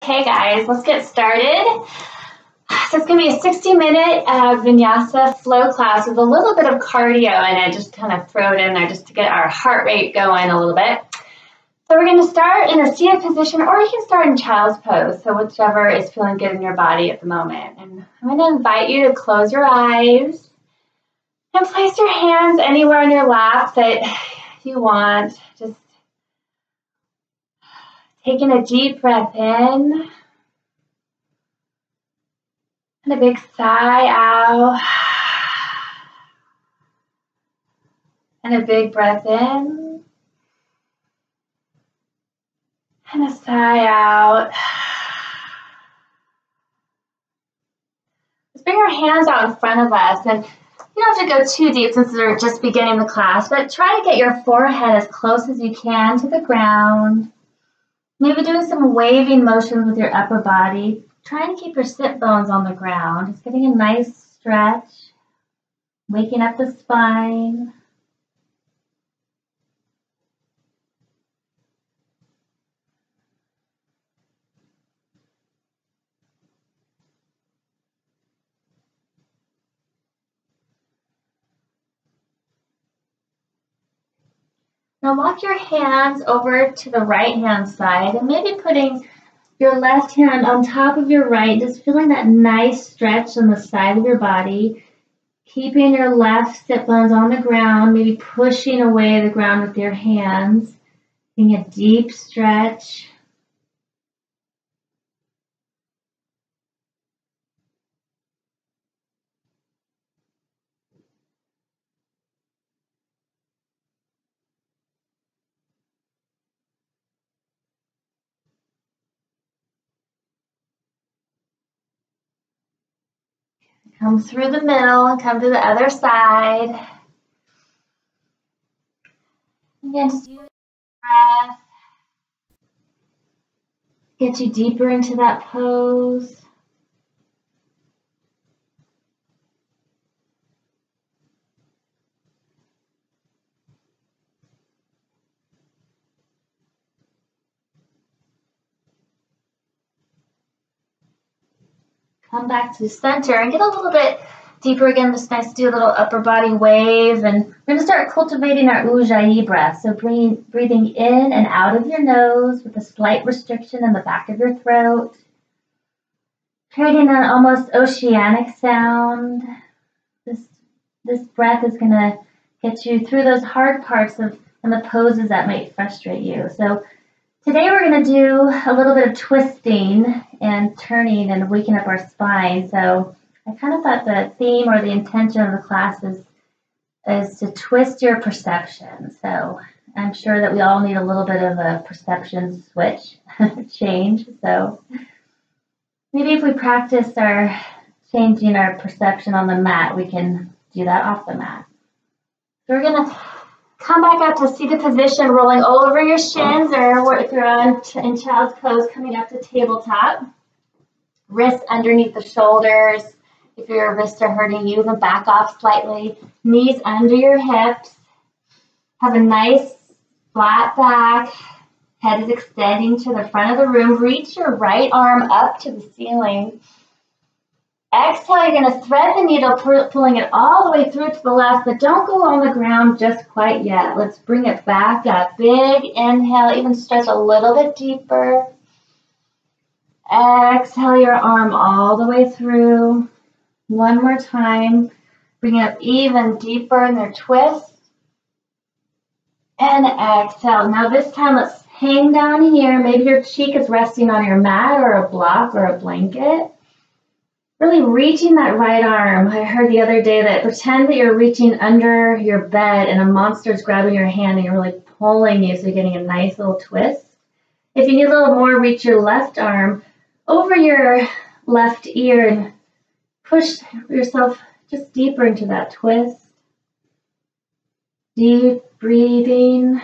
Okay guys, let's get started. So it's going to be a 60-minute vinyasa flow class with a little bit of cardio in it, just kind of throw it in there just to get our heart rate going a little bit. So we're going to start in a seated position, or you can start in child's pose, so whichever is feeling good in your body at the moment. And I'm going to invite you to close your eyes and place your hands anywhere on your lap that you want. Just taking a deep breath in. And a big sigh out. And a big breath in. And a sigh out. Let's bring our hands out in front of us. And you don't have to go too deep since we're just beginning the class, but try to get your forehead as close as you can to the ground. Maybe doing some waving motions with your upper body. Trying to keep your sit bones on the ground. Just getting a nice stretch. Waking up the spine. Now walk your hands over to the right hand side and maybe putting your left hand on top of your right, just feeling that nice stretch on the side of your body. Keeping your left sit bones on the ground, maybe pushing away the ground with your hands. Taking a deep stretch. Come through the middle and come to the other side. Again, just use breath. Get you deeper into that pose. Come back to center and get a little bit deeper again. Just nice to do a little upper body wave. And we're going to start cultivating our Ujjayi breath. So breathing in and out of your nose with a slight restriction in the back of your throat. Creating an almost oceanic sound. This breath is going to get you through those hard parts and the poses that might frustrate you. So today we're going to do a little bit of twisting and turning and waking up our spine. So I kind of thought the theme or the intention of the class is to twist your perception. So I'm sure that we all need a little bit of a perception switch change. So maybe if we practice our changing our perception on the mat, we can do that off the mat. So we're going to come back up to seated position, rolling over your shins, or if you're in child's pose, coming up to tabletop. Wrists underneath the shoulders. If your wrists are hurting you, then back off slightly. Knees under your hips. Have a nice flat back. Head is extending to the front of the room. Reach your right arm up to the ceiling. Exhale, you're going to thread the needle, pulling it all the way through to the left, but don't go on the ground just quite yet. Let's bring it back up. Big inhale, even stretch a little bit deeper. Exhale your arm all the way through. One more time. Bring it up even deeper in their twist. And exhale. Now this time let's hang down here. Maybe your cheek is resting on your mat or a block or a blanket. Really reaching that right arm. I heard the other day that pretend that you're reaching under your bed and a monster is grabbing your hand and you're really pulling you, so you're getting a nice little twist. If you need a little more, reach your left arm over your left ear and push yourself just deeper into that twist. Deep breathing.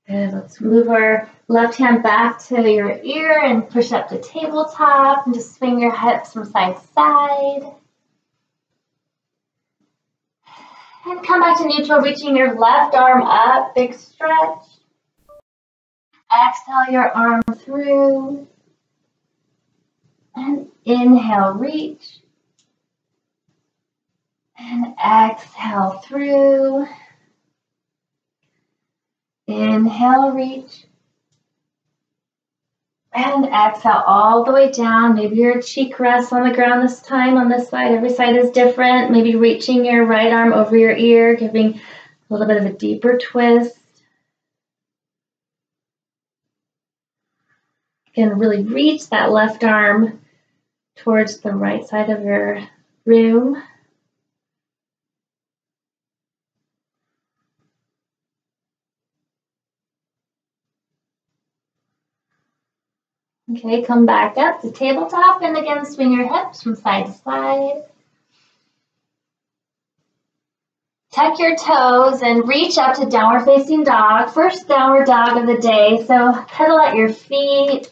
Good. Let's move our left hand back to your ear and push up to tabletop and just swing your hips from side to side. And come back to neutral, reaching your left arm up, big stretch. Exhale your arm through. And inhale, reach. And exhale through. Inhale, reach. And exhale all the way down. Maybe your cheek rests on the ground this time on this side. Every side is different. Maybe reaching your right arm over your ear, giving a little bit of a deeper twist. You can really reach that left arm towards the right side of your room. Okay, come back up to tabletop and again swing your hips from side to side. Tuck your toes and reach up to downward facing dog. First downward dog of the day. So pedal at your feet.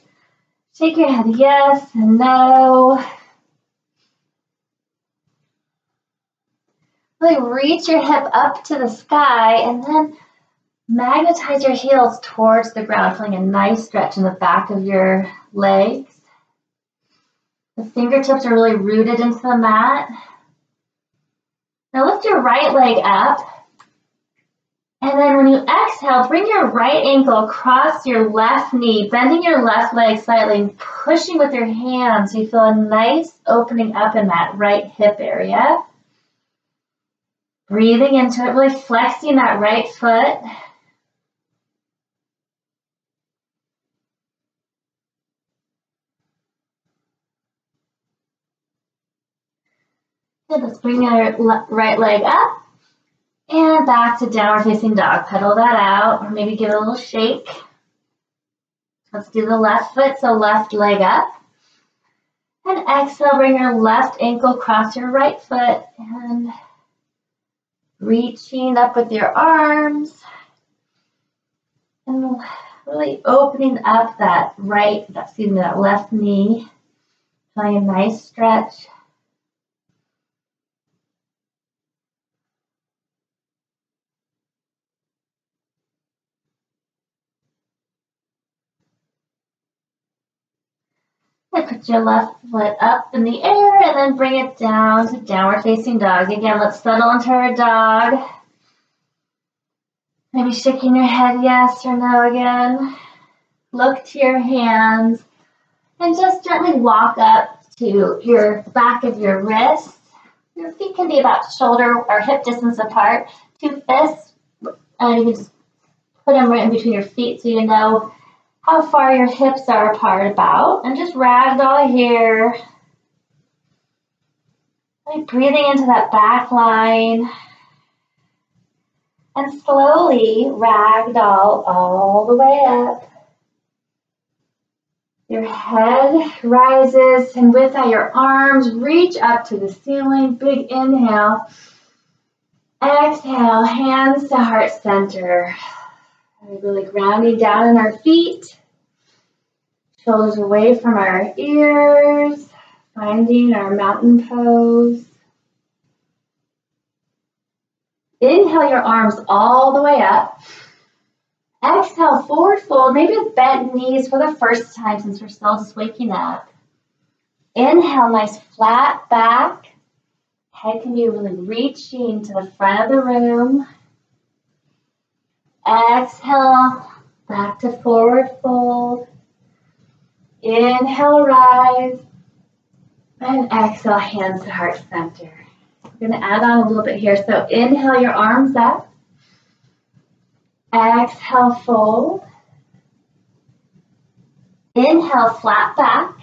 Shake your head yes and no. Really reach your hip up to the sky and then magnetize your heels towards the ground, feeling a nice stretch in the back of your legs. The fingertips are really rooted into the mat. Now lift your right leg up. And then when you exhale, bring your right ankle across your left knee, bending your left leg slightly and pushing with your hands so you feel a nice opening up in that right hip area. Breathing into it, really flexing that right foot. Good, let's bring our right leg up and back to downward facing dog. Pedal that out or maybe give it a little shake. Let's do the left foot, so left leg up. And exhale, bring your left ankle across your right foot and reaching up with your arms and really opening up that that left knee. Feeling a nice stretch. And put your left foot up in the air and then bring it down to downward facing dog. Again, let's settle into our dog. Maybe shaking your head yes or no again. Look to your hands and just gently walk up to your back of your wrists. Your feet can be about shoulder or hip distance apart. Two fists, and you can just put them right in between your feet so you know how far your hips are apart about. And just ragdoll here. Like breathing into that back line. And slowly ragdoll all the way up. Your head rises, and with that, your arms reach up to the ceiling. Big inhale. Exhale, hands to heart center. Really grounding down in our feet. Shoulders away from our ears. Finding our mountain pose. Inhale your arms all the way up. Exhale, forward fold, maybe with bent knees for the first time since we're still just waking up. Inhale, nice flat back. Head can be really reaching to the front of the room. Exhale, back to forward fold. Inhale, rise. And exhale, hands to heart center. We're going to add on a little bit here. So inhale your arms up. Exhale, fold. Inhale, flat back.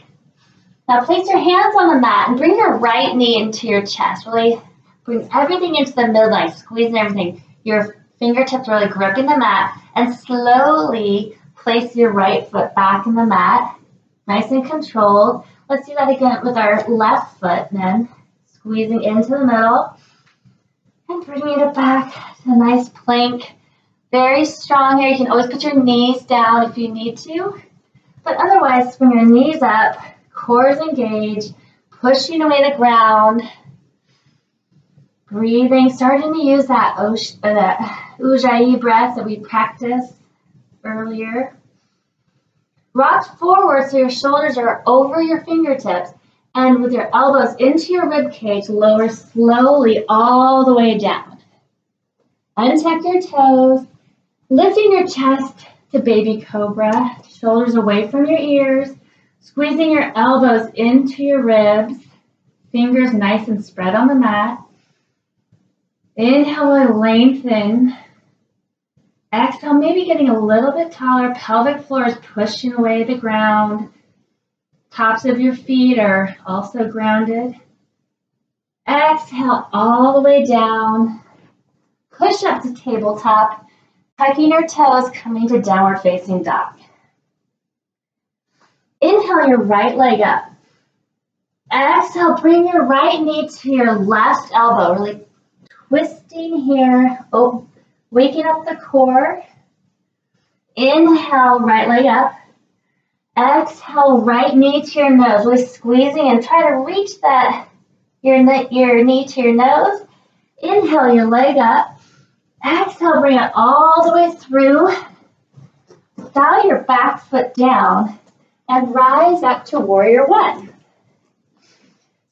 Now place your hands on the mat and bring your right knee into your chest. Really bring everything into the midline, squeezing everything. Your fingertips are really gripping the mat, and slowly place your right foot back in the mat. Nice and controlled. Let's do that again with our left foot then. Squeezing into the middle and bringing it back to a nice plank. Very strong here. You can always put your knees down if you need to. But otherwise, bring your knees up, core is engaged, pushing away the ground. Breathing, starting to use that Ujjayi breath that we practiced earlier. Rock forward so your shoulders are over your fingertips, and with your elbows into your rib cage, lower slowly all the way down. Untuck your toes, lifting your chest to baby cobra, shoulders away from your ears, squeezing your elbows into your ribs, fingers nice and spread on the mat. Inhale, lengthen. Exhale, maybe getting a little bit taller. Pelvic floor is pushing away the ground. Tops of your feet are also grounded. Exhale all the way down. Push up to tabletop. Tucking your toes, coming to downward facing dog. Inhale your right leg up. Exhale, bring your right knee to your left elbow. Really twisting here. Oh, waking up the core. Inhale, right leg up. Exhale, right knee to your nose. Really squeezing and try to reach that your knee to your nose. Inhale your leg up. Exhale, bring it all the way through. Dial your back foot down and rise up to warrior one.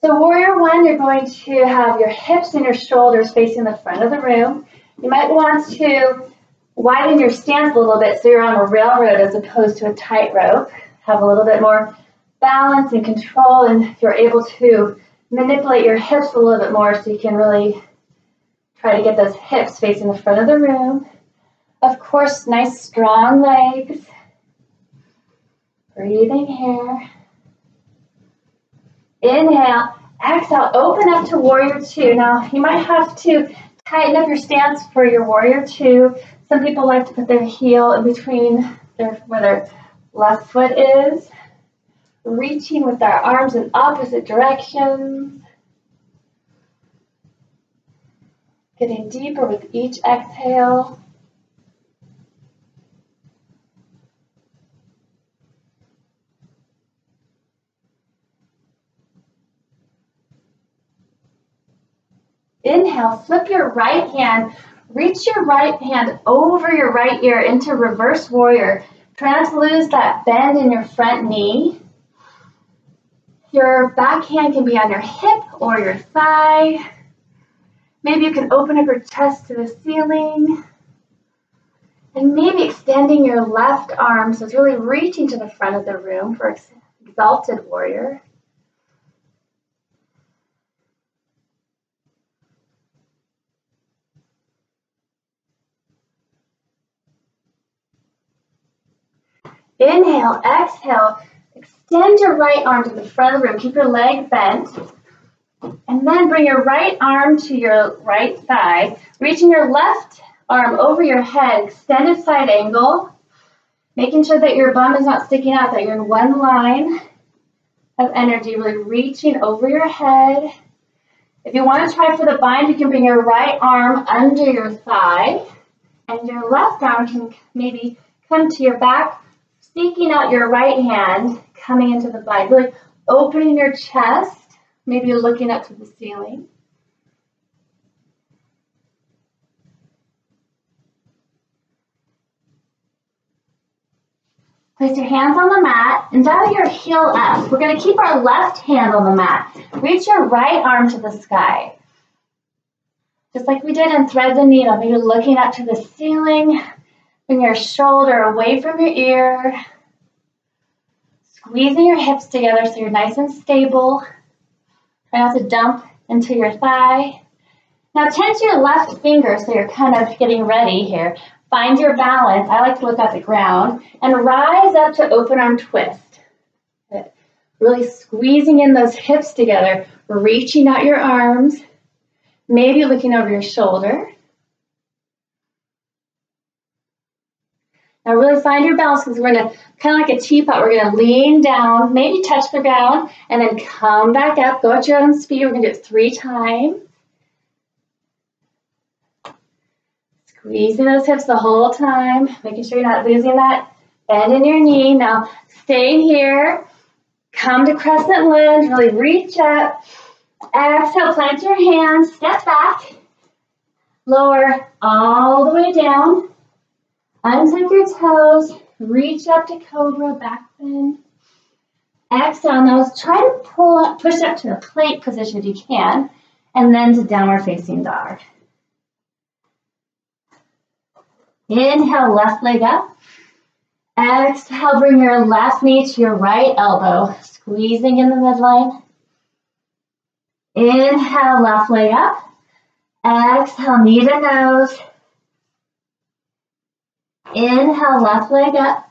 So warrior one, you're going to have your hips and your shoulders facing the front of the room. You might want to widen your stance a little bit so you're on a railroad as opposed to a tightrope. Have a little bit more balance and control, and if you're able to manipulate your hips a little bit more so you can really try to get those hips facing the front of the room. Of course, nice strong legs. Breathing here. Inhale, exhale, open up to warrior two. Now, you might have to tighten up your stance for your warrior two. Some people like to put their heel in between where their left foot is. Reaching with our arms in opposite directions. Getting deeper with each exhale. Inhale, flip your right hand, reach your right hand over your right ear into reverse warrior. Try not to lose that bend in your front knee. Your back hand can be on your hip or your thigh. Maybe you can open up your chest to the ceiling. And maybe extending your left arm, so it's really reaching to the front of the room for exalted warrior. Inhale, exhale, extend your right arm to the front of the room. Keep your leg bent. And then bring your right arm to your right thigh, reaching your left arm over your head, extended side angle, making sure that your bum is not sticking out, that you're in one line of energy, really reaching over your head. If you want to try for the bind, you can bring your right arm under your thigh, and your left arm can maybe come to your back, sneaking out your right hand, coming into the bind, really opening your chest. Maybe you're looking up to the ceiling. Place your hands on the mat and dial your heel up. We're going to keep our left hand on the mat. Reach your right arm to the sky. Just like we did in thread the needle, maybe looking up to the ceiling. Bring your shoulder away from your ear. Squeezing your hips together so you're nice and stable. Try not to dump into your thigh. Now tense your left finger so you're kind of getting ready here. Find your balance. I like to look at the ground and rise up to open arm twist. Really squeezing in those hips together, reaching out your arms, maybe looking over your shoulder. Now really find your balance because we're going to, kind of like a teapot, we're going to lean down, maybe touch the ground, and then come back up. Go at your own speed. We're going to do it 3 times. Squeezing those hips the whole time, making sure you're not losing that bend in your knee. Now stay here. Come to crescent lunge. Really reach up. Exhale, plant your hands, step back, lower all the way down, untuck your toes, reach up to cobra, back bend. Exhale, now try to pull up, push up to a plank position if you can, and then to downward facing dog. Inhale, left leg up. Exhale, bring your left knee to your right elbow, squeezing in the midline. Inhale, left leg up. Exhale, knee to nose. Inhale, left leg up.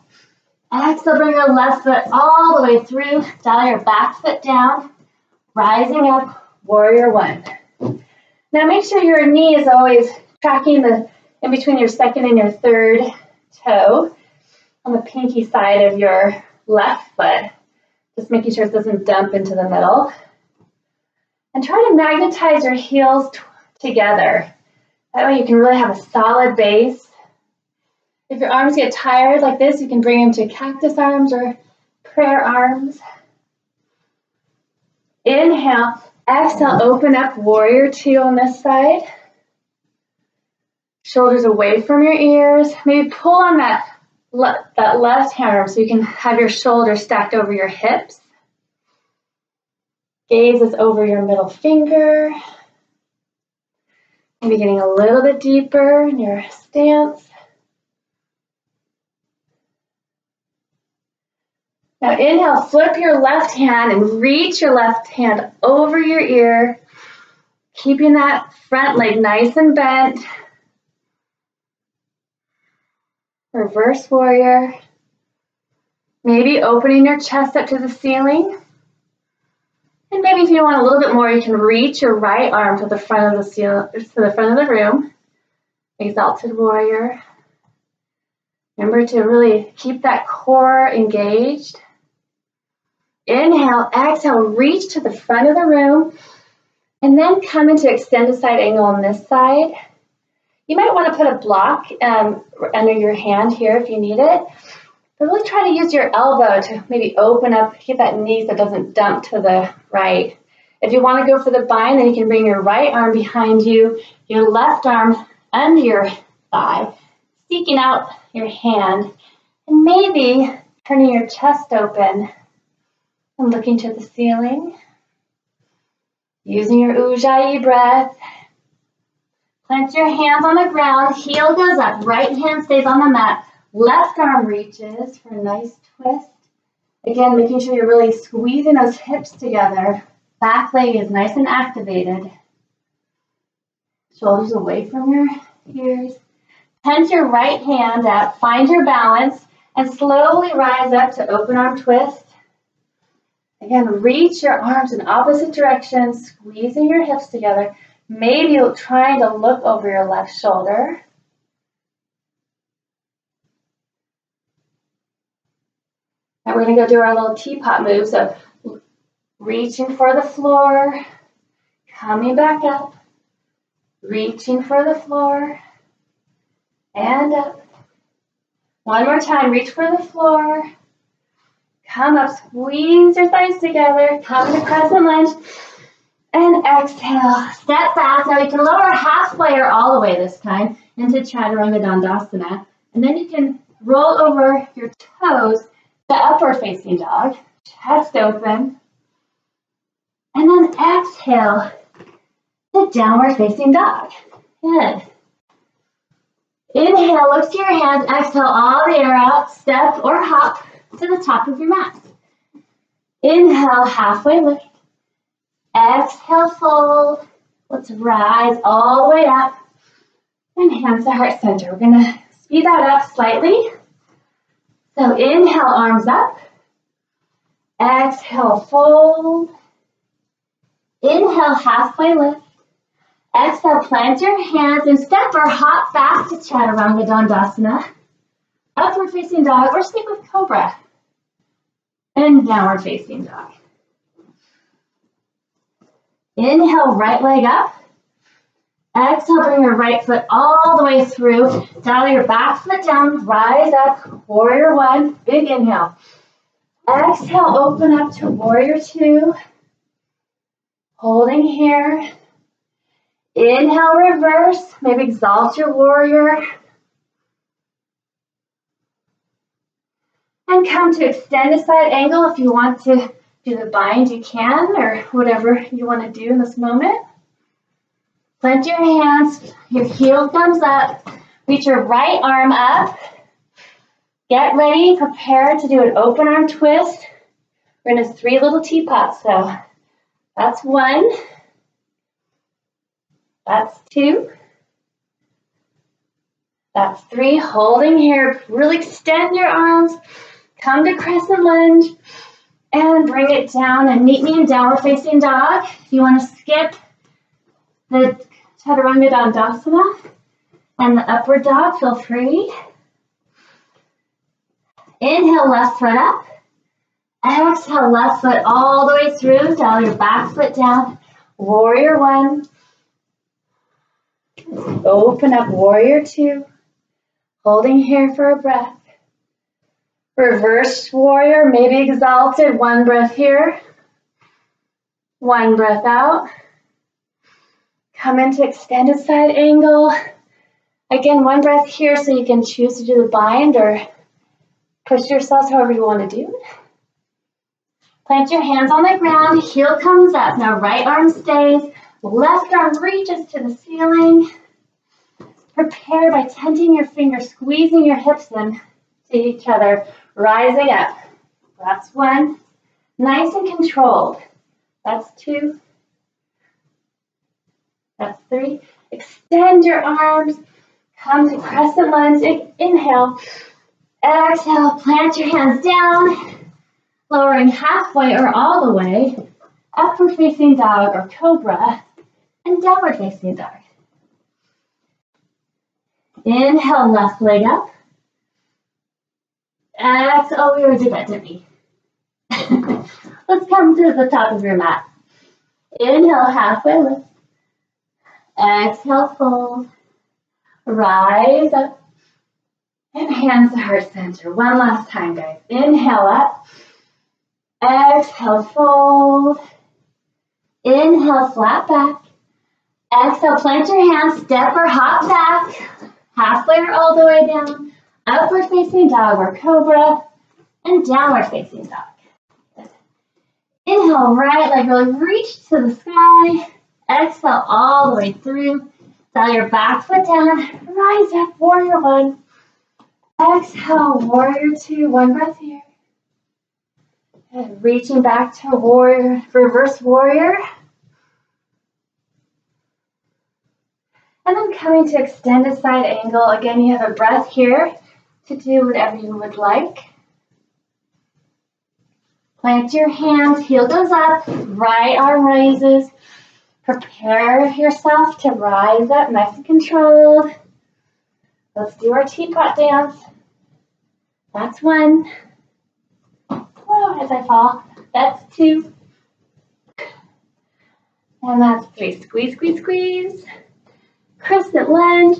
Exhale, bring your left foot all the way through. Dial your back foot down. Rising up, warrior one. Now make sure your knee is always tracking in between your second and your third toe on the pinky side of your left foot. Just making sure it doesn't dump into the middle. And try to magnetize your heels together. That way you can really have a solid base. If your arms get tired like this, you can bring them to cactus arms or prayer arms. Inhale, exhale, open up, warrior two on this side. Shoulders away from your ears. Maybe pull on that left arm so you can have your shoulders stacked over your hips. Gaze is over your middle finger. Maybe getting a little bit deeper in your stance. Now inhale, flip your left hand and reach your left hand over your ear, keeping that front leg nice and bent. Reverse warrior. Maybe opening your chest up to the ceiling. And maybe if you want a little bit more, you can reach your right arm to the front of the room. Exalted warrior. Remember to really keep that core engaged. Inhale, exhale, reach to the front of the room, and then come into extended side angle on this side. You might want to put a block under your hand here if you need it, but really try to use your elbow to maybe open up, keep that knee so it doesn't dump to the right. If you want to go for the bind, then you can bring your right arm behind you, your left arm under your thigh, seeking out your hand, and maybe turning your chest open and looking to the ceiling. Using your Ujjayi breath. Plant your hands on the ground, heel goes up, right hand stays on the mat, left arm reaches for a nice twist. Again, making sure you're really squeezing those hips together. Back leg is nice and activated. Shoulders away from your ears. Tense your right hand up, find your balance, and slowly rise up to open arm twist. Again, reach your arms in opposite directions, squeezing your hips together. Maybe trying to look over your left shoulder. Now we're going to go do our little teapot moves of reaching for the floor, coming back up, reaching for the floor, and up. One more time, reach for the floor. Come up, squeeze your thighs together, come to crescent lunge, and exhale. Step back. Now you can lower halfway or all the way this time into Chaturanga Dandasana. And then you can roll over your toes to upward facing dog, chest open. And then exhale to downward facing dog. Good. Inhale, look to your hands, exhale all the air out, step or hop to the top of your mat. Inhale, halfway lift. Exhale, fold. Let's rise all the way up. And hands to heart center. We're going to speed that up slightly. So inhale, arms up. Exhale, fold. Inhale, halfway lift. Exhale, plant your hands and step or hop back to Chaturanga Dandasana. Upward facing dog or stick with cobra. And downward facing dog. Inhale, right leg up. Exhale, bring your right foot all the way through. Dial your back foot down, rise up, warrior one, big inhale. Exhale, open up to warrior two. Holding here. Inhale, reverse. Maybe exalt your warrior. And come to extended side angle. If you want to do the bind, you can, or whatever you want to do in this moment. Plant your hands, your heel comes up. Reach your right arm up. Get ready, prepare to do an open arm twist. We're in a 3 little teapots, so that's 1. That's 2. That's 3. Holding here, really extend your arms. Come to crescent lunge and bring it down and meet me in downward facing dog. If you want to skip the chaturanga dandasana and the upward dog, feel free. Inhale, left foot up. Exhale, left foot all the way through. Dial your back foot down. Warrior 1. Open up, warrior 2. Holding here for a breath. Reverse warrior, maybe exalted. 1 breath here. 1 breath out. Come into extended side angle. Again, 1 breath here so you can choose to do the bind or push yourselves however you want to do it. Plant your hands on the ground, heel comes up. Now right arm stays, left arm reaches to the ceiling. Prepare by tenting your fingers, squeezing your hips in to each other, rising up. That's 1. Nice and controlled. That's 2. That's 3. Extend your arms. Come to crescent lunge. Inhale. Exhale. Plant your hands down. Lowering halfway or all the way. Upward facing dog or cobra. And downward facing dog. Inhale, left leg up. Exhale. Oh, we already did that, didn't we? Let's come to the top of your mat. Inhale, halfway lift. Exhale, fold. Rise up. And hands to heart center. 1 last time, guys. Inhale up. Exhale, fold. Inhale, flat back. Exhale, plant your hands, step or hop back. Halfway or all the way down. Upward facing dog or cobra. And downward facing dog. Inhale, right leg really reach to the sky. Exhale all the way through. Dial your back foot down. Rise up, warrior 1. Exhale, warrior 2. 1 breath here. And reaching back to warrior, reverse warrior. And then coming to extended side angle. Again, you have a breath here to do whatever you would like. Plant your hands, heel goes up, right arm raises. Prepare yourself to rise up, nice and controlled. Let's do our teapot dance. That's 1. Whoa, as I fall. That's 2. And that's 3. Squeeze, squeeze, squeeze. Crescent lunge.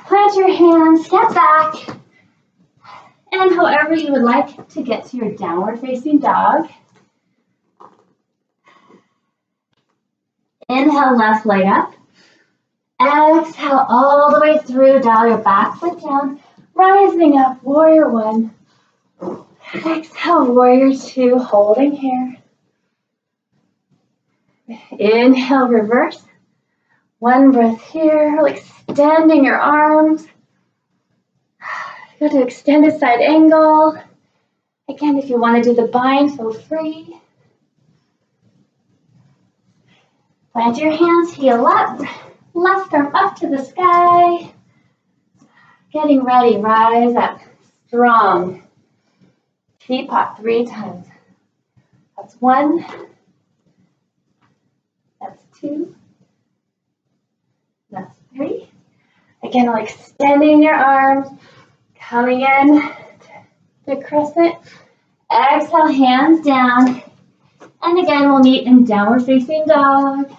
Plant your hands, step back. And however you would like to get to your downward facing dog. Inhale, left leg up. Exhale all the way through. Dial your back foot down. Rising up, warrior 1. Exhale, warrior 2. Holding here. Inhale, reverse. 1 breath here. Extending your arms. Go to extended side angle. Again, if you want to do the bind, feel free. Plant your hands, heel up. Left arm up to the sky. Getting ready, rise up. Strong. Teapot 3 times. That's 1. That's 2. That's 3. Again, extending your arms. Coming in to crescent. Exhale, hands down. And again, we'll meet in downward facing dog.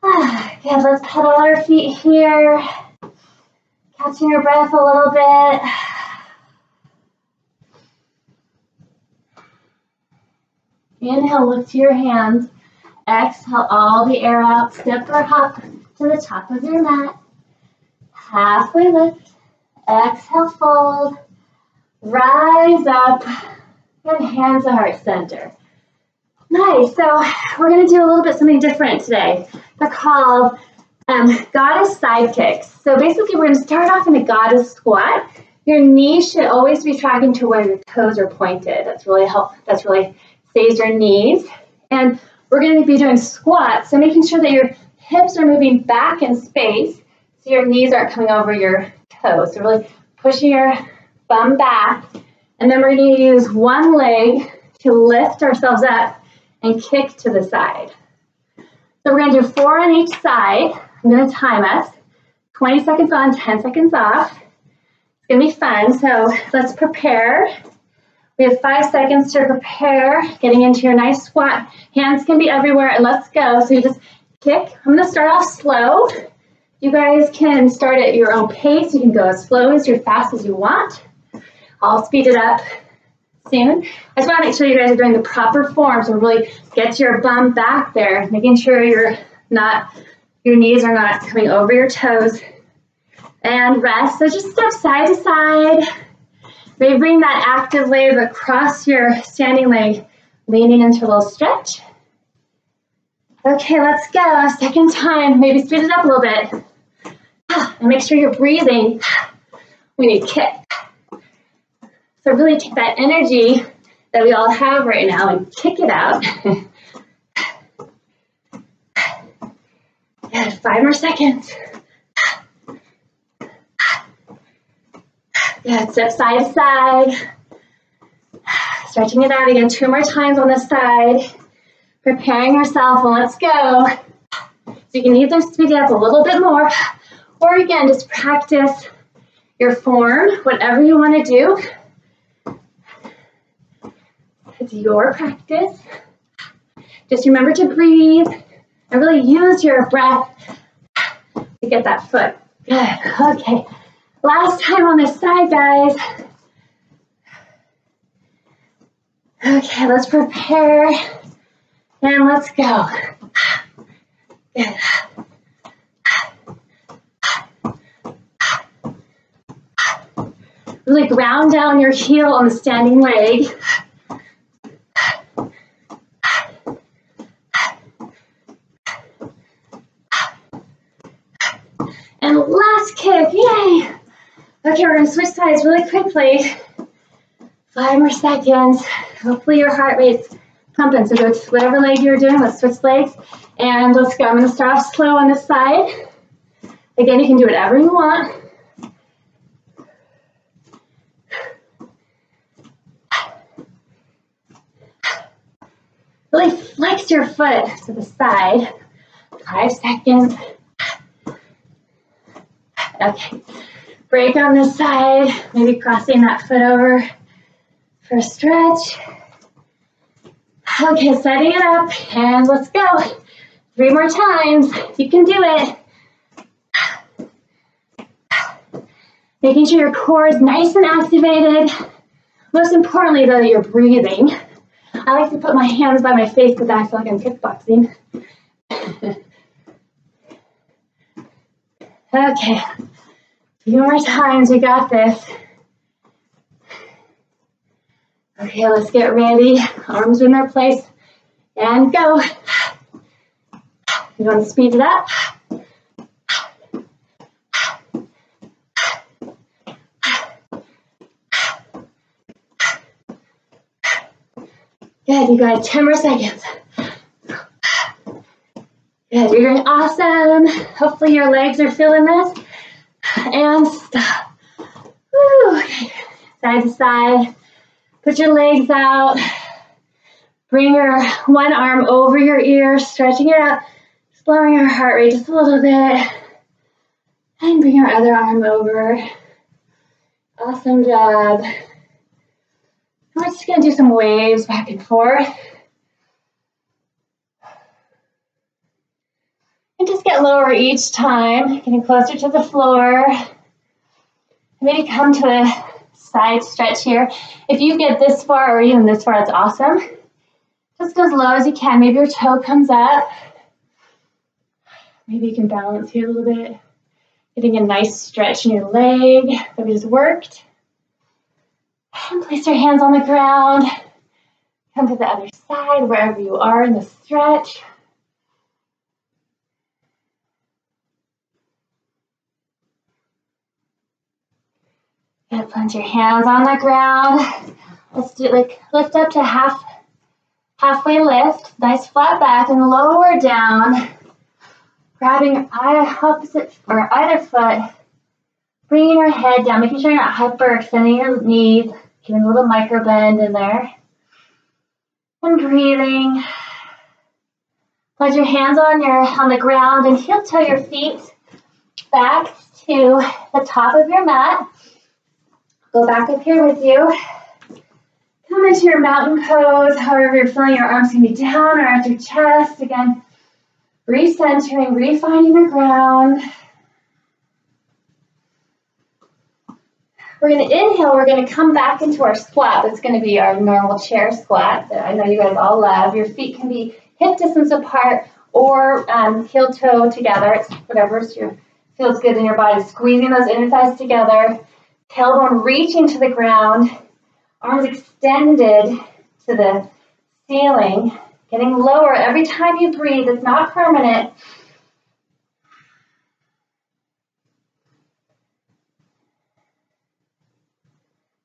Good, let's pedal our feet here. Catching your breath a little bit. Inhale, look to your hands. Exhale all the air out. Step or hop to the top of your mat. Halfway lift. Exhale, fold. Rise up. And hands to heart center. Nice. So we're going to do a little bit something different today. They're called goddess side kicks. So basically we're going to start off in a goddess squat. Your knees should always be tracking to where your toes are pointed. That's really stays your knees. And we're going to be doing squats, so making sure that your hips are moving back in space so your knees aren't coming over your toes. So really pushing your bum back. And then we're going to use one leg to lift ourselves up and kick to the side. So we're going to do 4 on each side. I'm going to time us. 20 seconds on, 10 seconds off. It's going to be fun, so let's prepare. We have 5 seconds to prepare, getting into your nice squat. Hands can be everywhere, and let's go. So you just kick. I'm going to start off slow. You guys can start at your own pace. You can go as slow as or fast as you want. I'll speed it up soon. I just want to make sure you guys are doing the proper form, so really get your bum back there, making sure your knees are not coming over your toes. And rest. So just step side to side. Maybe bring that active leg across your standing leg, leaning into a little stretch. Okay, let's go. Second time. Maybe speed it up a little bit. And make sure you're breathing when you kick. So really take that energy that we all have right now and kick it out. Good, 5 more seconds. Good, step side to side. Stretching it out again, 2 more times on this side. Preparing yourself, and let's go. So you can either speed it up a little bit more, or again, just practice your form, whatever you want to do. It's your practice. Just remember to breathe and really use your breath to get that foot. Good, okay. Last time on this side, guys. Okay, let's prepare and let's go. Good. Really ground down your heel on the standing leg. And last kick, yay! Okay, we're gonna switch sides really quickly. 5 more seconds. Hopefully your heart rate's pumping. So go to whatever leg you're doing, let's switch legs. And let's go. I'm gonna start off slow on this side. Again, you can do whatever you want. Really flex your foot to the side. 5 seconds. Okay. Break on this side, maybe crossing that foot over for a stretch. Okay, setting it up, and let's go. 3 more times. You can do it. Making sure your core is nice and activated. Most importantly, though, you're breathing. I like to put my hands by my face because I feel like I'm kickboxing. Okay. A few more times, we got this. Okay, let's get ready. Arms in their place and go. You want to speed it up? Good, you got 10 more seconds. Good, you're doing awesome. Hopefully your legs are feeling this. And stop. Woo. Okay. Side to side. Put your legs out. Bring your one arm over your ear, stretching it out, slowing your heart rate just a little bit. And bring your other arm over. Awesome job. We're just going to do some waves back and forth. And just get lower each time, getting closer to the floor. Maybe come to a side stretch here. If you get this far or even this far, that's awesome. Just Just go as low as you can. Maybe your toe comes up. Maybe you can balance here a little bit. Getting a nice stretch in your leg that we just worked. And place your hands on the ground. Come to the other side, wherever you are in the stretch. Good, plant your hands on the ground. Let's do like lift up to halfway lift. Nice flat back and lower down. Grabbing opposite or either foot. Bringing your head down, making sure you're not hyperextending your knees. Giving a little micro bend in there. And breathing. Put your hands on the ground and heel toe your feet back to the top of your mat. Go back up here with you. Come into your mountain pose. However you're feeling, your arms can be down or at your chest. Again, recentering, refinding the ground. We're going to inhale. We're going to come back into our squat. That's going to be our normal chair squat that I know you guys all love. Your feet can be hip distance apart or heel toe together. It's whatever feels good in your body. Squeezing those inner thighs together. Tailbone reaching to the ground. Arms extended to the ceiling. Getting lower every time you breathe. It's not permanent.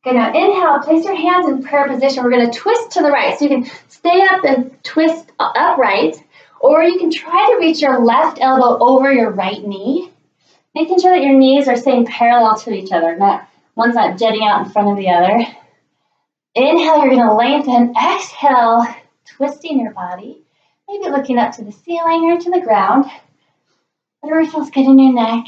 Okay, now inhale, place your hands in prayer position. We're going to twist to the right. So you can stay up and twist upright, or you can try to reach your left elbow over your right knee, making sure that your knees are staying parallel to each other, one's not jetting out in front of the other. Inhale, you're going to lengthen. Exhale, twisting your body, maybe looking up to the ceiling or to the ground. Whatever feels good in your neck.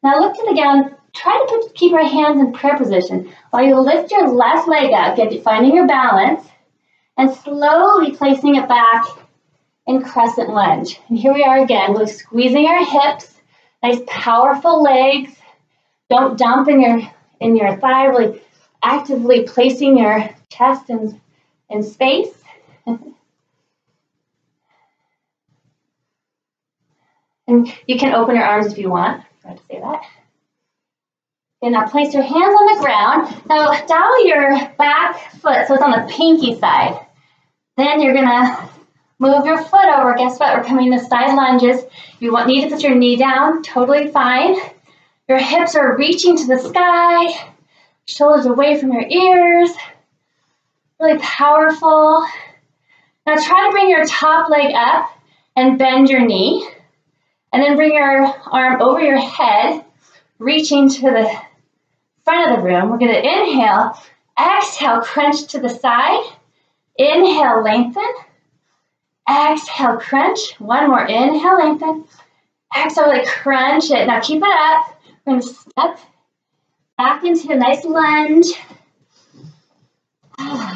Now look to the ground. Try to keep your hands in prayer position while you lift your left leg up, finding your balance, and slowly placing it back in crescent lunge. And here we are again. We're squeezing our hips, nice powerful legs. Don't dump in your thigh, really actively placing your chest in space. And you can open your arms if you want. I forgot to say that. And now place your hands on the ground. Now dial your back foot so it's on the pinky side. Then you're gonna move your foot over. Guess what? We're coming to side lunges. You need to put your knee down. Totally fine. Your hips are reaching to the sky. Shoulders away from your ears. Really powerful. Now try to bring your top leg up and bend your knee. And then bring your arm over your head, reaching to the front of the room. We're going to inhale, exhale, crunch to the side. Inhale, lengthen. Exhale, crunch. One more. Inhale, lengthen. Exhale, really crunch it. Now keep it up. We're going to step back into a nice lunge.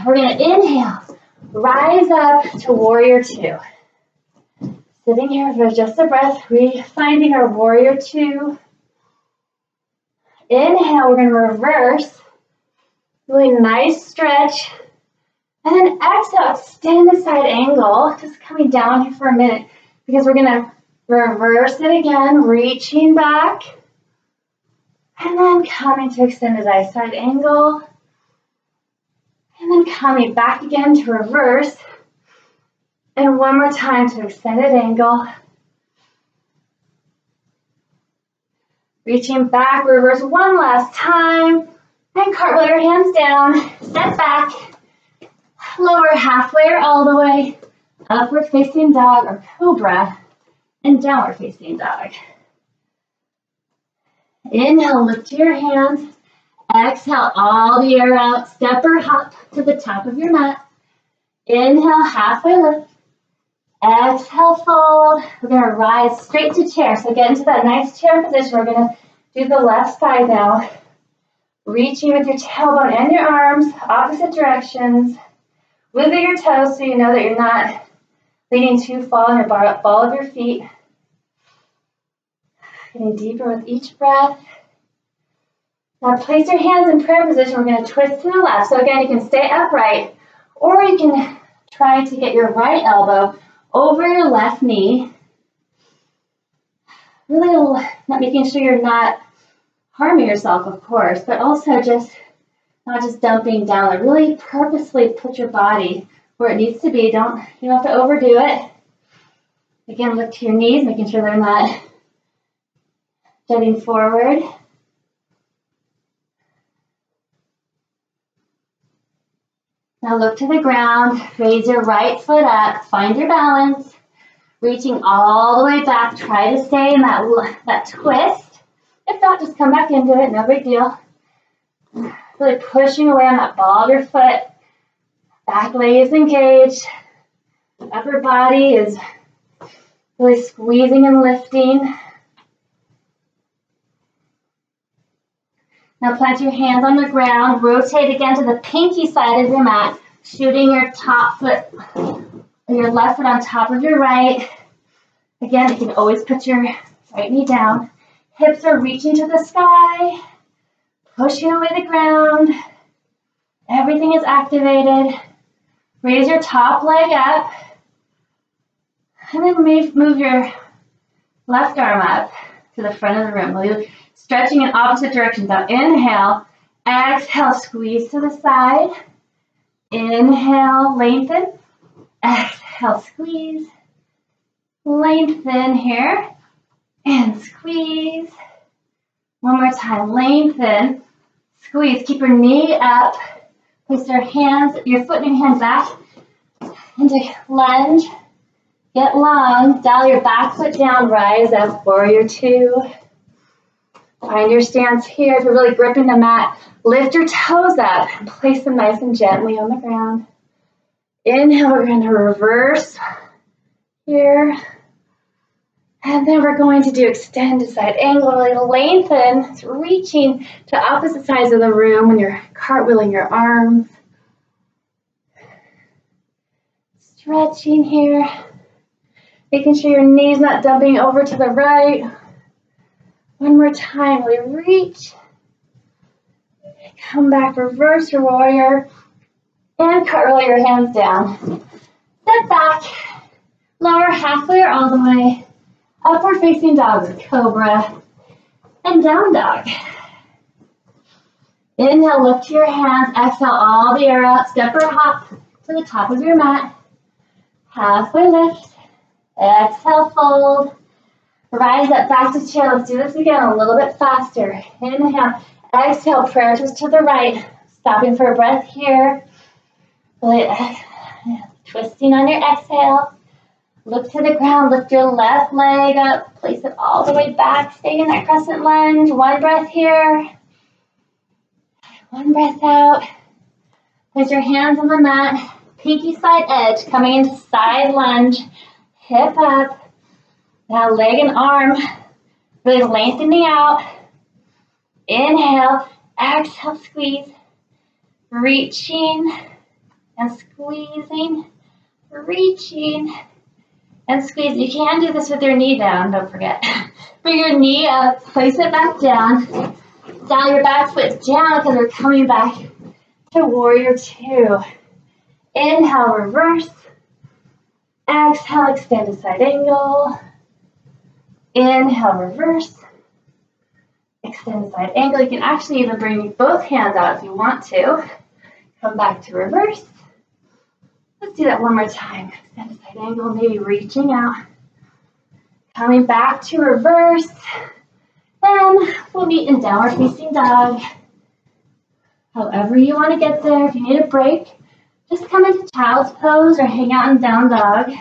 We're going to inhale, rise up to warrior two. Sitting here for just a breath, finding our warrior two. Inhale, we're going to reverse. Really nice stretch. And then exhale, extend the side angle. Just coming down here for a minute because we're going to reverse it again, reaching back. And then coming to extended side angle. And then coming back again to reverse. And one more time to extended angle. Reaching back, reverse one last time. And cartwheel your hands down. Step back. Lower halfway or all the way. Upward facing dog or cobra. And downward facing dog. Inhale, lift your hands. Exhale, all the air out. Step or hop to the top of your mat. Inhale, halfway lift. Exhale, fold. We're going to rise straight to chair. So get into that nice chair position. We're going to do the left side now. Reaching with your tailbone and your arms, opposite directions. Wiggle your toes so you know that you're not leaning too far on your ball of your feet. Getting deeper with each breath. Now place your hands in prayer position. We're going to twist to the left. So again, you can stay upright, or you can try to get your right elbow over your left knee. Really not making sure you're not harming yourself, of course, but also just not just dumping down. Like really purposefully put your body where it needs to be. You don't have to overdo it. Again, look to your knees, making sure they're not jutting forward. Now look to the ground, raise your right foot up, find your balance, reaching all the way back. Try to stay in that twist. If not, just come back into it, no big deal. Really pushing away on that ball of your foot. Back leg is engaged. Upper body is really squeezing and lifting. Now plant your hands on the ground, rotate again to the pinky side of your mat, shooting your top foot, your left foot on top of your right. Again, you can always put your right knee down. Hips are reaching to the sky, pushing away the ground. Everything is activated. Raise your top leg up, and then move your left arm up to the front of the room. Stretching in opposite directions. Now inhale, exhale, squeeze to the side. Inhale, lengthen. Exhale, squeeze. Lengthen here. And squeeze. One more time, lengthen. Squeeze, keep your knee up. Place your foot and your hand back into lunge. Get long, dial your back foot down, rise up, warrior two. Find your stance here. If you're really gripping the mat, lift your toes up and place them nice and gently on the ground. Inhale, we're going to reverse here. And then we're going to do extended side angle, really lengthen. It's reaching to opposite sides of the room when you're cartwheeling your arms. Stretching here. Making sure your knee's not dumping over to the right. One more time, really reach. Come back, reverse your warrior. And cartwheel your hands down. Step back, lower halfway or all the way. Upward facing dog with cobra. And down dog. Inhale, lift your hands. Exhale, all the air out. Step or hop to the top of your mat. Halfway lift. Exhale, fold. Rise up back to chair. Let's do this again a little bit faster. Inhale. Exhale, prayer twist to the right. Stopping for a breath here. Really, twisting on your exhale. Look to the ground. Lift your left leg up. Place it all the way back. Stay in that crescent lunge. One breath here. One breath out. Place your hands on the mat. Pinky side edge. Coming into side lunge. Hip up. Now leg and arm. Really lengthening out. Inhale. Exhale, squeeze. Reaching and squeezing. Reaching and squeeze. You can do this with your knee down, don't forget. Bring your knee up, place it back down. Dial your back foot down because we're coming back to warrior two. Inhale, reverse. Exhale, extended side angle. Inhale, reverse. Extended side angle. You can actually even bring both hands out if you want to. Come back to reverse. Let's do that one more time. Extended side angle, maybe reaching out. Coming back to reverse. Then we'll meet in downward facing dog. However you want to get there. If you need a break, just come into child's pose or hang out in down dog.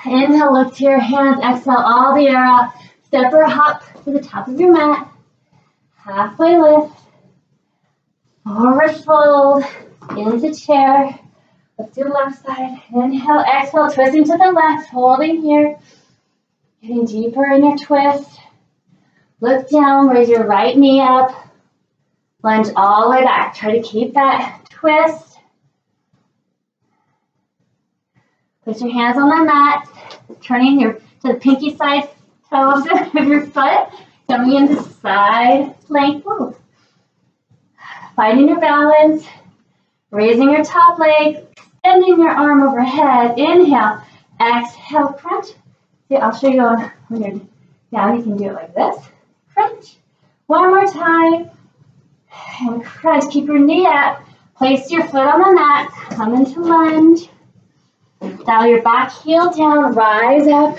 Inhale, look to your hands. Exhale, all the air out. Step or hop to the top of your mat. Halfway lift. Forward fold. Into chair. Let's do left side. Inhale, exhale, twisting to the left, holding here. Getting deeper in your twist. Look down, raise your right knee up. Lunge all the way back. Try to keep that twist. Place your hands on the mat. Turning to the pinky side toes of your foot. Coming into side plank move. Finding your balance, raising your top leg, extending your arm overhead. Inhale, exhale, crunch. See, I'll show you when you're down, you can do it like this. Crunch. One more time. And crunch. Keep your knee up. Place your foot on the mat. Come into lunge. Dial your back heel down. Rise up.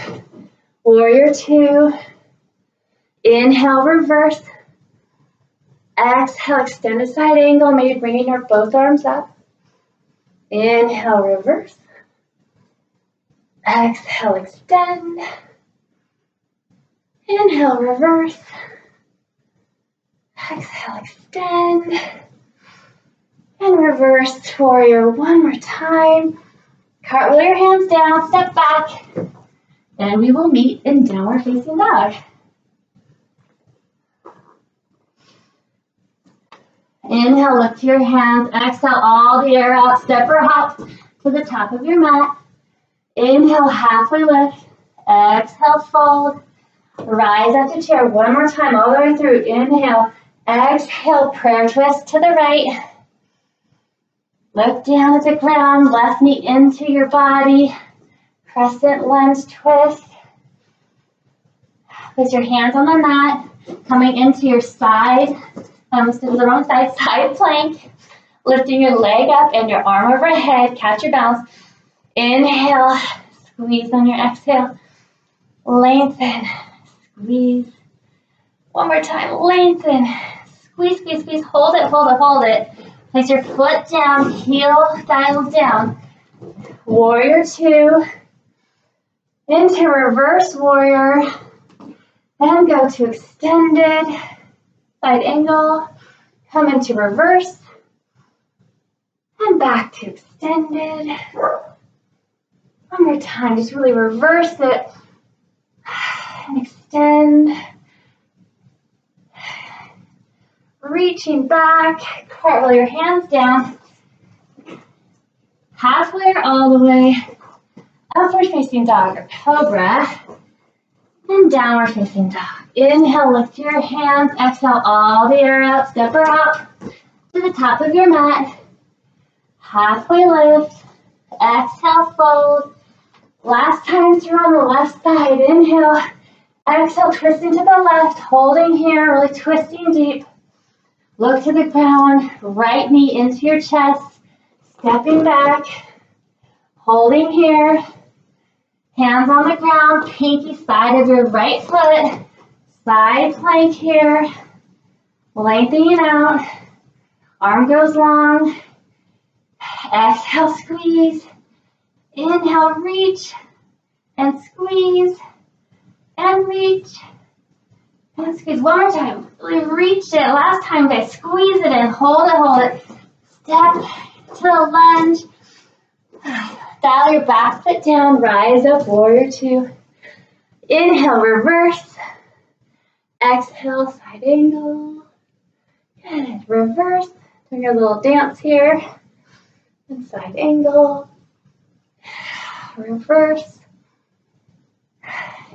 Warrior two. Inhale, reverse. Exhale, extend a side angle. Maybe bringing your both arms up. Inhale, reverse. Exhale, extend. Inhale, reverse. Exhale, extend. And reverse warrior one more time. Cartwheel your hands down, step back. And we will meet in downward facing dog. Inhale, lift your hands. Exhale, all the air out. Step or hop to the top of your mat. Inhale, halfway lift. Exhale, fold. Rise up to chair one more time, all the way through. Inhale, exhale, prayer twist to the right. Look down at the ground, left knee into your body. Crescent lunge twist. Place your hands on the mat, coming into your side. I almost did the wrong side, side plank. Lifting your leg up and your arm overhead, catch your balance. Inhale, squeeze on your exhale. Lengthen, squeeze. One more time, lengthen. Squeeze, squeeze, squeeze. Hold it, hold it, hold it. Place your foot down, heel dialed down. Warrior two. Into reverse warrior. And go to extended side angle. Come into reverse. And back to extended. One more time, just really reverse it. And extend. Reaching back, cartwheel your hands down. Halfway or all the way. Upward facing dog or cobra. And downward facing dog. Inhale, lift your hands. Exhale, all the air out. Step her up to the top of your mat. Halfway lift. Exhale, fold. Last time through on the left side. Inhale. Exhale, twisting to the left. Holding here, really twisting deep. Look to the ground. Right knee into your chest. Stepping back. Holding here. Hands on the ground. Pinky side of your right foot. Side plank here. Lengthening out. Arm goes long. Exhale, squeeze. Inhale, reach. And squeeze. And reach. And squeeze. One more time. Really reach it. Last time, guys. Squeeze it in. Hold it, hold it. Step to the lunge. Dial your back foot down. Rise up, warrior two. Inhale, reverse. Exhale, side angle. Good. Reverse. Doing your little dance here. And side angle. Reverse.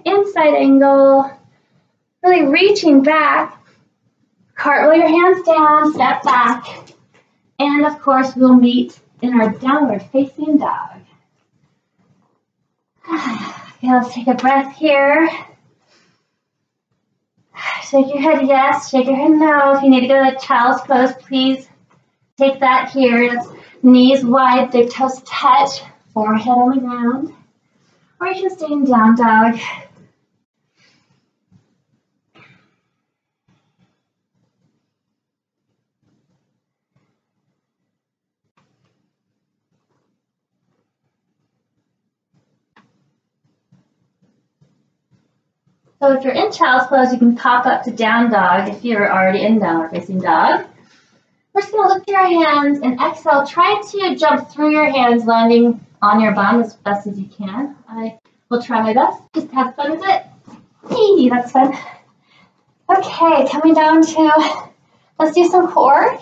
Inside angle. Really reaching back. Cartwheel your hands down. Step back. And of course, we'll meet in our downward facing dog. Okay, let's take a breath here. Shake your head yes, shake your head no. If you need to go to child's pose, please take that here. It's knees wide, big toes touch, forehead on the ground. Or you can stay in down dog. So if you're in child's pose, you can pop up to down dog if you're already in downward facing dog. We're just going to lift your hands and exhale. Try to jump through your hands, landing on your bum as best as you can. I will try my best. Just have fun with it. Hey, that's fun. Okay, coming down to, let's do some core.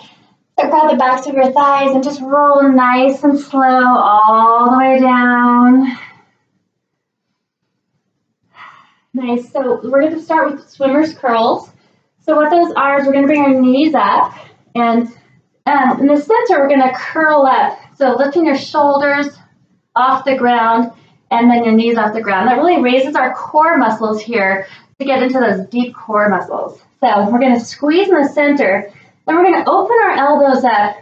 So grab the backs of your thighs and just roll nice and slow all the way down. Nice, so we're going to start with swimmer's curls. So what those are is we're going to bring our knees up, and in the center we're going to curl up. So lifting your shoulders off the ground and then your knees off the ground. That really raises our core muscles here to get into those deep core muscles. So we're going to squeeze in the center, then we're going to open our elbows up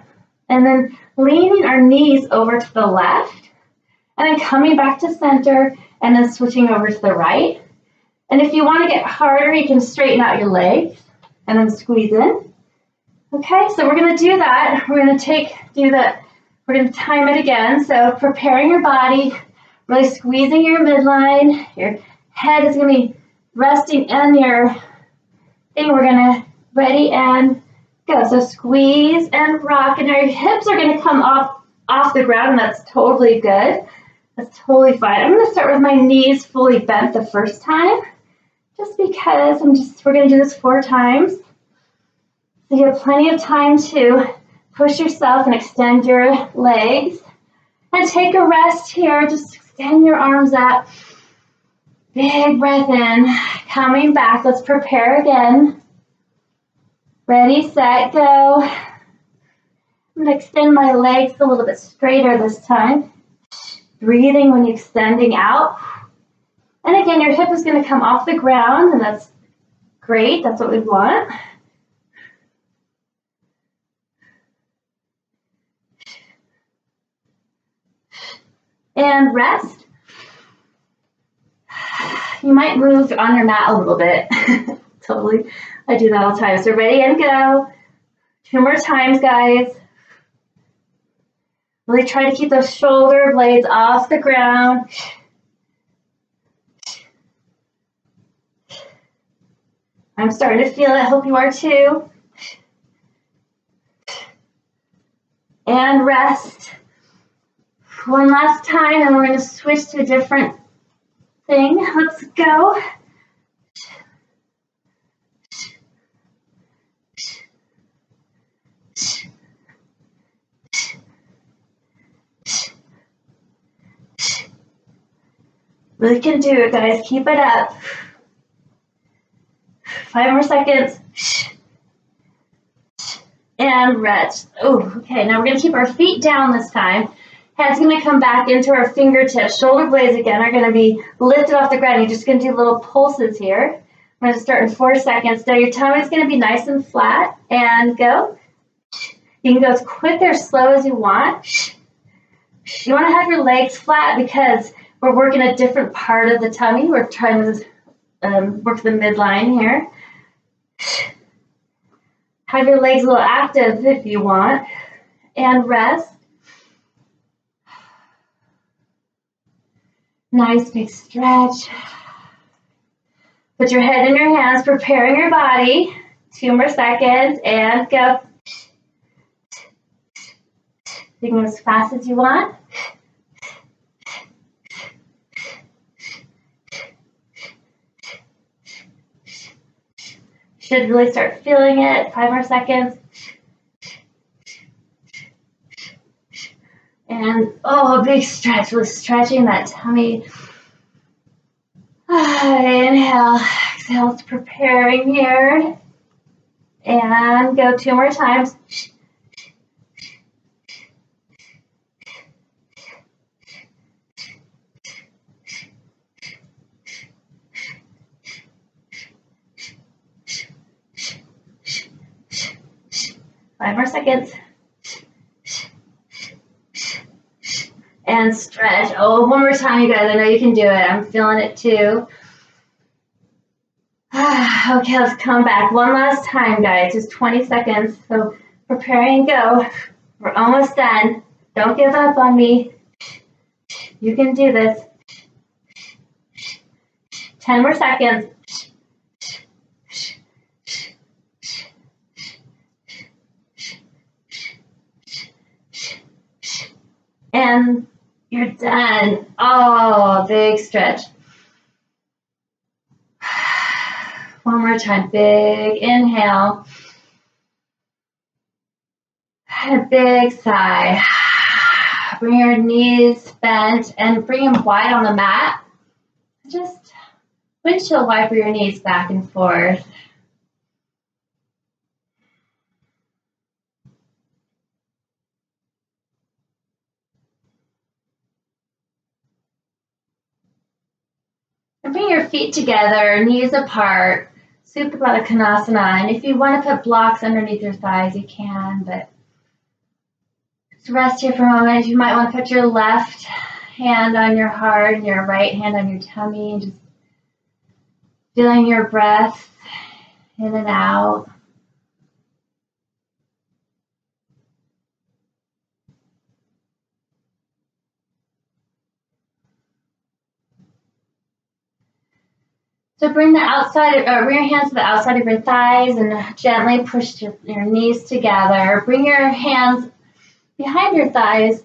and then leaning our knees over to the left and then coming back to center and then switching over to the right. And if you want to get harder, you can straighten out your legs and then squeeze in. Okay, so we're going to do that. We're going to we're going to time it again. So preparing your body, really squeezing your midline. Your head is going to be resting in your thing. We're going to ready and go. So squeeze and rock, and your hips are going to come off the ground, and that's totally good. That's totally fine. I'm going to start with my knees fully bent the first time, just because we're going to do this 4 times. So you have plenty of time to push yourself and extend your legs. And take a rest here. Just extend your arms up. Big breath in. Coming back. Let's prepare again. Ready, set, go. I'm going to extend my legs a little bit straighter this time. Breathing when you're extending out. And again, your hip is going to come off the ground, and that's great. That's what we want. And rest. You might move on your mat a little bit. Totally. I do that all the time. So ready and go. 2 more times, guys. Really try to keep those shoulder blades off the ground. I'm starting to feel it. Hope you are too. And rest. One last time, and we're going to switch to a different thing. Let's go. Really can do it, guys. Keep it up. 5 more seconds. And rest. Oh, okay. Now we're going to keep our feet down this time. Head's going to come back into our fingertips. Shoulder blades, again, are going to be lifted off the ground. You're just going to do little pulses here. We're going to start in 4 seconds. Now your tummy's going to be nice and flat. And go. You can go as quick or slow as you want. You want to have your legs flat because we're working a different part of the tummy. We're trying to work the midline here. Have your legs a little active if you want. And rest. Nice big stretch. Put your head in your hands, preparing your body. 2 more seconds, and go. You can go as fast as you want. Should really start feeling it. 5 more seconds. And, oh, a big stretch. Really stretching that tummy. Inhale, exhale, it's preparing here. And go 2 more times. Five more seconds. And stretch. Oh, one more time, you guys. I know you can do it. I'm feeling it too. Okay, let's come back. One last time, guys. Just 20 seconds. So prepare and go. We're almost done. Don't give up on me. You can do this. 10 more seconds. And you're done. Oh, big stretch. One more time. Big inhale. And a big sigh. Bring your knees bent and bring them wide on the mat. Just windshield wiper your knees back and forth. And bring your feet together, knees apart, Supta Baddha Konasana. And if you want to put blocks underneath your thighs, you can, but just rest here for a moment. You might want to put your left hand on your heart and your right hand on your tummy, and just feeling your breath in and out. So bring the bring your hands to the outside of your thighs and gently push your knees together. Bring your hands behind your thighs,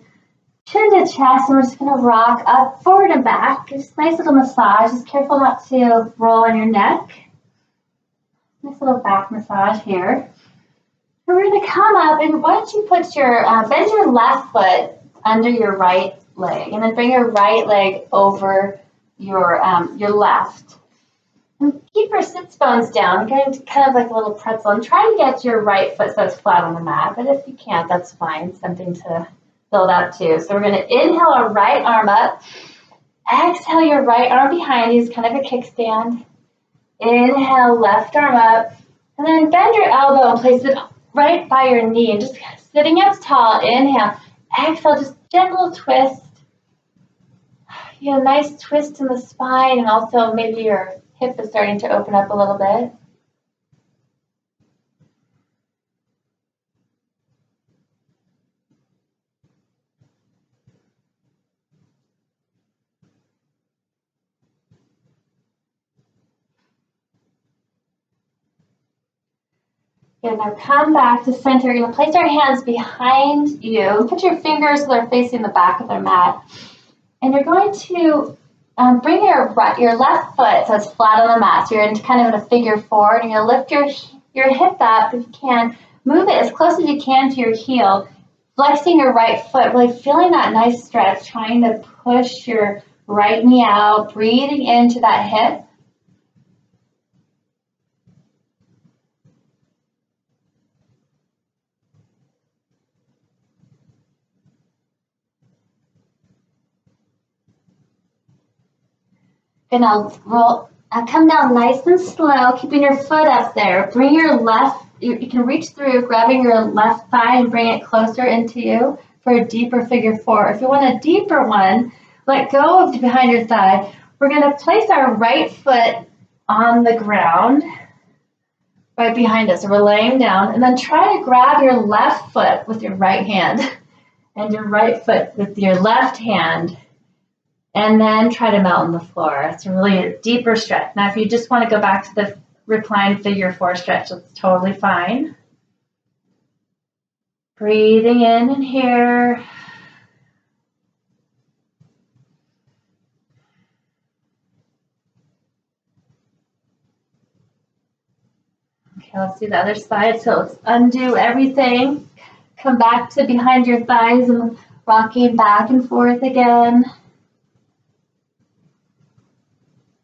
chin to chest, and we're just going to rock up, forward and back. Just nice little massage. Just careful not to roll on your neck. Nice little back massage here. And we're going to come up, and why don't you put your, bend your left foot under your right leg, and then bring your right leg over your left. And keep your sits bones down, kind of like a little pretzel, and try to get your right foot so it's flat on the mat, but if you can't, that's fine. Something to build up to. So we're going to inhale our right arm up, exhale your right arm behind you, it's kind of a kickstand. Inhale, left arm up, and then bend your elbow and place it right by your knee, and just sitting up tall. Inhale, exhale, just gentle twist. You know, nice twist in the spine, and also maybe your hip is starting to open up a little bit. Good, now come back to center. You're going to place our hands behind you. Put your fingers so they're facing the back of the mat. And you're going to bring your left foot so it's flat on the mat. So you're in kind of in a figure four, and you're going to lift your hip up if you can. Move it as close as you can to your heel. Flexing your right foot, really feeling that nice stretch, trying to push your right knee out, breathing into that hip. And I'll come down nice and slow, keeping your foot up there. Bring your left, you can reach through, grabbing your left thigh and bring it closer into you for a deeper figure four. If you want a deeper one, let go of behind your thigh. We're going to place our right foot on the ground right behind us. So we're laying down, and then try to grab your left foot with your right hand and your right foot with your left hand. And then try to melt on the floor. It's a really deeper stretch. Now, if you just want to go back to the reclined figure four stretch, that's totally fine. Breathing in and here. Okay, let's do the other side. So let's undo everything. Come back to behind your thighs and rocking back and forth again.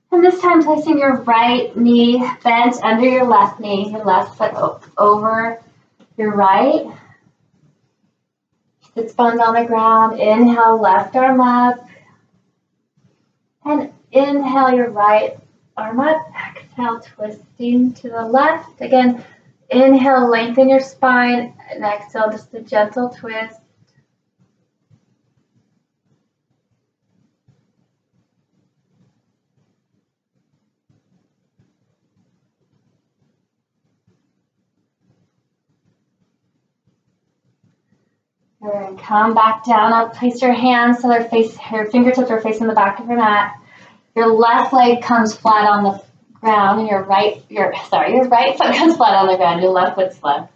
And this time placing your right knee bent under your left knee, your left foot over your right. Sits bones on the ground. Inhale, left arm up. And inhale your right arm up. Exhale, twisting to the left. Again, inhale, lengthen your spine. And exhale, just a gentle twist. And come back down up, place your hands so your fingertips are facing the back of your mat. Your left leg comes flat on the ground, and your right foot comes flat on the ground, your left foot's flat.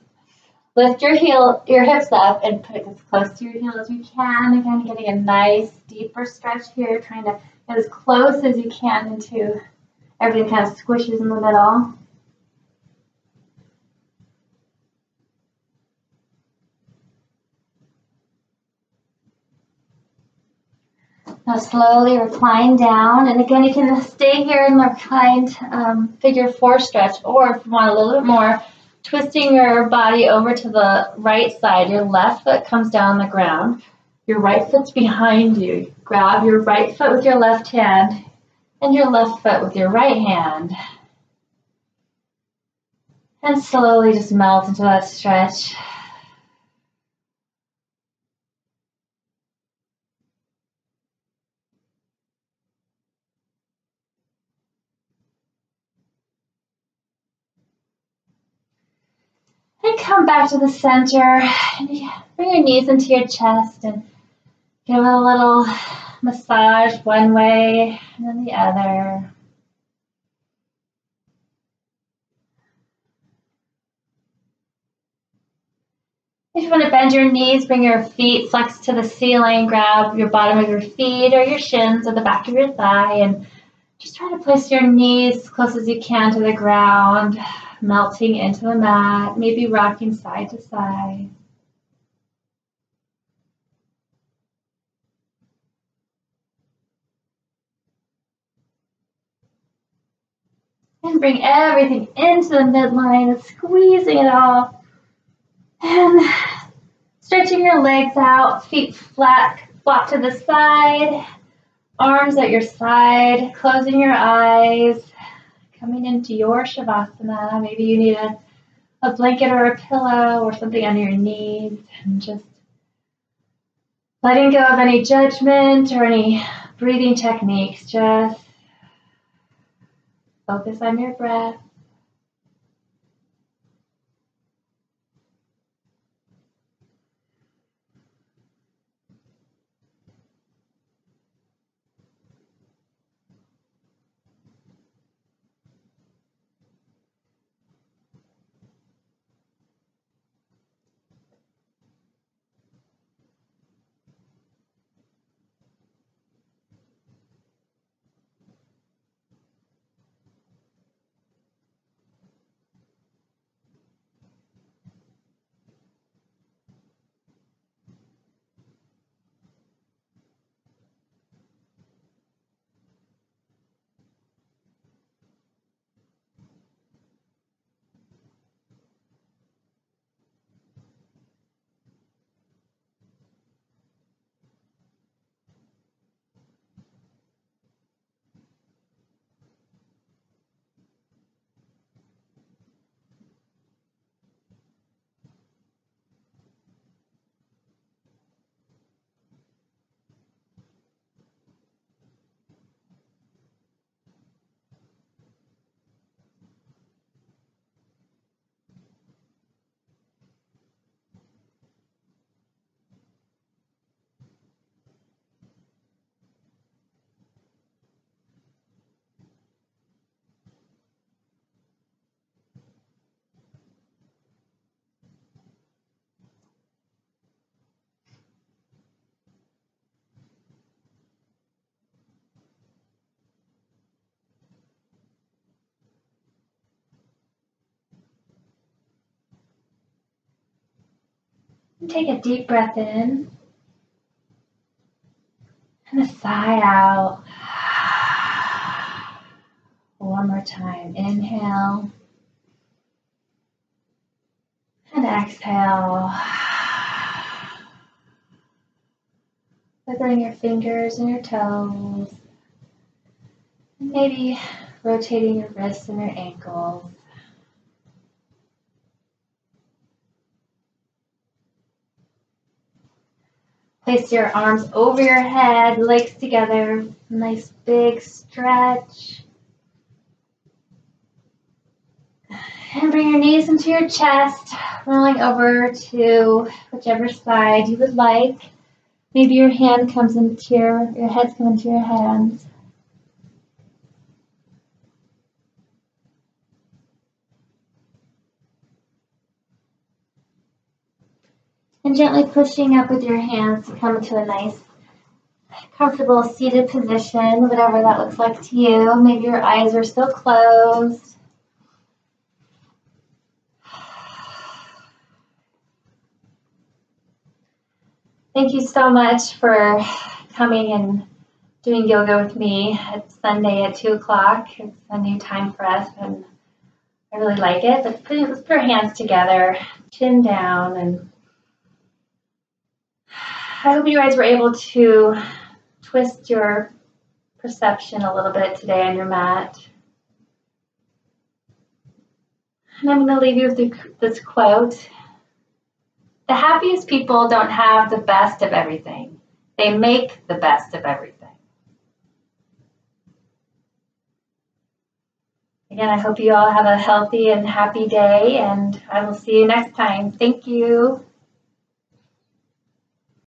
Lift your hips up and put it as close to your heel as you can. Again, getting a nice deeper stretch here, trying to get as close as you can into everything kind of squishes in the middle. Now slowly recline down, and again you can stay here in the reclined figure four stretch, or if you want a little bit more, twisting your body over to the right side. Your left foot comes down on the ground, your right foot's behind you. Grab your right foot with your left hand, and your left foot with your right hand. And slowly just melt into that stretch. And come back to the center. And bring your knees into your chest and give it a little massage one way and then the other. If you want to bend your knees, bring your feet flex to the ceiling, grab your bottom of your feet or your shins or the back of your thigh, and just try to place your knees as close as you can to the ground, melting into the mat, maybe rocking side to side. And bring everything into the midline, squeezing it all. And stretching your legs out, feet flat, flop to the side, arms at your side, closing your eyes, coming into your Shavasana. Maybe you need a blanket or a pillow or something under your knees, and just letting go of any judgment or any breathing techniques. Just focus on your breath. And take a deep breath in and a sigh out. One more time. Inhale and exhale. Wiggling your fingers and your toes. And maybe rotating your wrists and your ankles. Place your arms over your head, legs together. Nice big stretch. And bring your knees into your chest, rolling over to whichever side you would like. Maybe your hand comes into your heads come into your hands. And gently pushing up with your hands to come into a nice, comfortable seated position, whatever that looks like to you. Maybe your eyes are still closed. Thank you so much for coming and doing yoga with me. It's Sunday at 2 o'clock. It's a new time for us, and I really like it. Let's put our hands together, chin down, and I hope you guys were able to twist your perception a little bit today on your mat. And I'm going to leave you with this quote. The happiest people don't have the best of everything. They make the best of everything. Again, I hope you all have a healthy and happy day, and I will see you next time. Thank you.